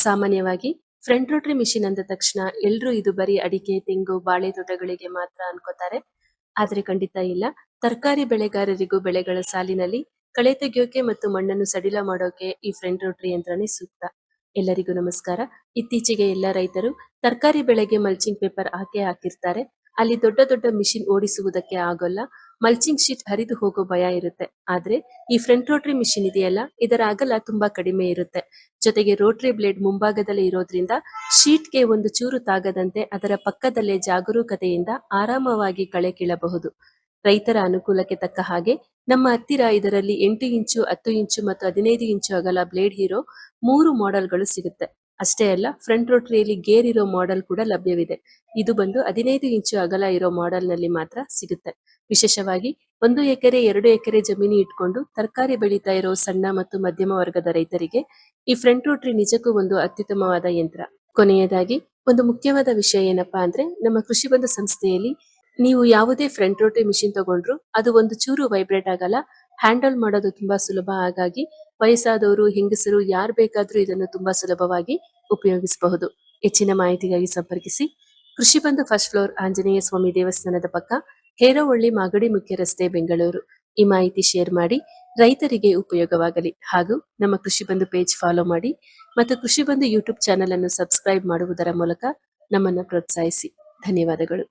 ಸಾಮಾನ್ಯವಾಗಿ front Rotary machine ಅಂದ ತಕ್ಷಣ ಎಲ್ರೂ ಇದು ಬರೀ ಅಡಿಕೆ, ತೆಂಗು, ಬಾಳೆ ತೋಟಗಳಿಗೆ ಮಾತ್ರ ಅನ್ಕೋತಾರೆ. ಆದ್ರೆ ಖಂಡಿತ ಇಲ್ಲ. ತರಕಾರಿ ಬೆಳೆಗಾರರಿಗೂ ಬೆಳೆಗಳ ಸಾಲಿನಲ್ಲಿ ಕಳೆ ತೆಗೆಯೋಕೆ ಮತ್ತು ಮಣ್ಣನ್ನು ಸಡಿಲ ಮಾಡೋಕೆ ಈ ಫ್ರಂಟ್ ರೋಟರಿ ಯಂತ್ರನೇ ಸೂಕ್ತ. ಎಲ್ಲರಿಗೂ ನಮಸ್ಕಾರ. ಇತ್ತೀಚೆಗೆ ಎಲ್ಲ ರೈತರು ತರಕಾರಿ ಬೆಳೆಗೆ ಮಲ್ಚಿಂಗ್ ಪೇಪರ್ ಹಾಕಿರ್ತಾರೆ. ಅಲ್ಲಿ ದೊಡ್ಡ ದೊಡ್ಡ ಮಿಷಿನ್ ಓಡಿಸುವುದಕ್ಕೆ ಆಗೋಲ್ಲ. ಮಲ್ಚಿಂಗ್ ಶೀಟ್ ಹರಿದು ಹೋಗೋ ಭಯ ಇರುತ್ತೆ. ಆದ್ರೆ ಈ ಫ್ರಂಟ್ ರೋಟರಿ ಮಿಷಿನ್ ಇದೆಯಲ್ಲ, ಇದರ ಅಗಲ ತುಂಬಾ ಕಡಿಮೆ ಇರುತ್ತೆ. ಜೊತೆಗೆ ರೋಟರಿ ಬ್ಲೇಡ್ ಮುಂಭಾಗದಲ್ಲೇ ಇರೋದ್ರಿಂದ ಶೀಟ್ಗೆ ಒಂದು ಚೂರು ತಾಗದಂತೆ ಅದರ ಪಕ್ಕದಲ್ಲೇ ಜಾಗರೂಕತೆಯಿಂದ ಆರಾಮವಾಗಿ ಕಳೆ ಕೀಳಬಹುದು. ರೈತರ ಅನುಕೂಲಕ್ಕೆ ತಕ್ಕ ಹಾಗೆ ನಮ್ಮ ಹತ್ತಿರ ಇದರಲ್ಲಿ 8 ಇಂಚು, 10 ಇಂಚು ಮತ್ತು 15 ಇಂಚು ಅಗಲ ಬ್ಲೇಡ್ ಇರೋ 3 ಮಾಡೆಲ್ಗಳು ಸಿಗುತ್ತೆ. ಅಷ್ಟೇ ಅಲ್ಲ, ಫ್ರಂಟ್ ರೋಟರಿಯಲ್ಲಿ ಗೇರ್ ಇರೋ ಮಾಡೆಲ್ ಕೂಡ ಲಭ್ಯವಿದೆ. ಇದು ಬಂದು 15 ಇಂಚು ಅಗಲ ಇರೋ ಮಾಡೆಲ್ ನಲ್ಲಿ ಮಾತ್ರ ಸಿಗುತ್ತೆ. ವಿಶೇಷವಾಗಿ 1 ಎಕರೆ 2 ಎಕರೆ ಜಮೀನು ಇಟ್ಕೊಂಡು ತರಕಾರಿ ಬೆಳೀತಾ ಇರೋ ಸಣ್ಣ ಮತ್ತು ಮಧ್ಯಮ ವರ್ಗದ ರೈತರಿಗೆ ಈ ಫ್ರಂಟ್ ರೋಟರಿ ನಿಜಕ್ಕೂ ಒಂದು ಅತ್ಯುತ್ತಮವಾದ ಯಂತ್ರ. ಕೊನೆಯದಾಗಿ ಒಂದು ಮುಖ್ಯವಾದ ವಿಷಯ ಏನಪ್ಪಾ ಅಂದ್ರೆ, ನಮ್ಮ ಕೃಷಿ ಬಂಧು ಸಂಸ್ಥೆಯಲ್ಲಿ ನೀವು ಯಾವುದೇ ಫ್ರಂಟ್ ರೋಟರಿ ಮಿಷಿನ್ ತಗೊಂಡ್ರು ಅದು ಒಂದು ಚೂರು ವೈಬ್ರೇಟ್ ಆಗಲ್ಲ. ಹ್ಯಾಂಡಲ್ ಮಾಡೋದು ತುಂಬಾ ಸುಲಭ. ಹಾಗಾಗಿ ವಯಸ್ಸಾದವರು, ಹೆಂಗಸರು ಯಾರು ಬೇಕಾದ್ರೂ ಇದನ್ನು ತುಂಬಾ ಸುಲಭವಾಗಿ ಉಪಯೋಗಿಸಬಹುದು. ಹೆಚ್ಚಿನ ಮಾಹಿತಿಗಾಗಿ ಸಂಪರ್ಕಿಸಿ. ಕೃಷಿ ಬಂಧು ಫಸ್ಟ್ ಫ್ಲೋರ್, ಆಂಜನೇಯ ಸ್ವಾಮಿ ದೇವಸ್ಥಾನದ ಪಕ್ಕ, ಹೇರೋವಳ್ಳಿ, ಮಾಗಡಿ ಮುಖ್ಯ ರಸ್ತೆ, ಬೆಂಗಳೂರು. ಈ ಮಾಹಿತಿ ಶೇರ್ ಮಾಡಿ ರೈತರಿಗೆ ಉಪಯೋಗವಾಗಲಿ. ಹಾಗೂ ನಮ್ಮ ಕೃಷಿ ಬಂಧು ಪೇಜ್ ಫಾಲೋ ಮಾಡಿ ಮತ್ತು ಕೃಷಿ ಬಂಧು ಯೂಟ್ಯೂಬ್ ಚಾನೆಲ್ ಅನ್ನು ಸಬ್ಸ್ಕ್ರೈಬ್ ಮಾಡುವುದರ ಮೂಲಕ ನಮ್ಮನ್ನು ಪ್ರೋತ್ಸಾಹಿಸಿ. ಧನ್ಯವಾದಗಳು.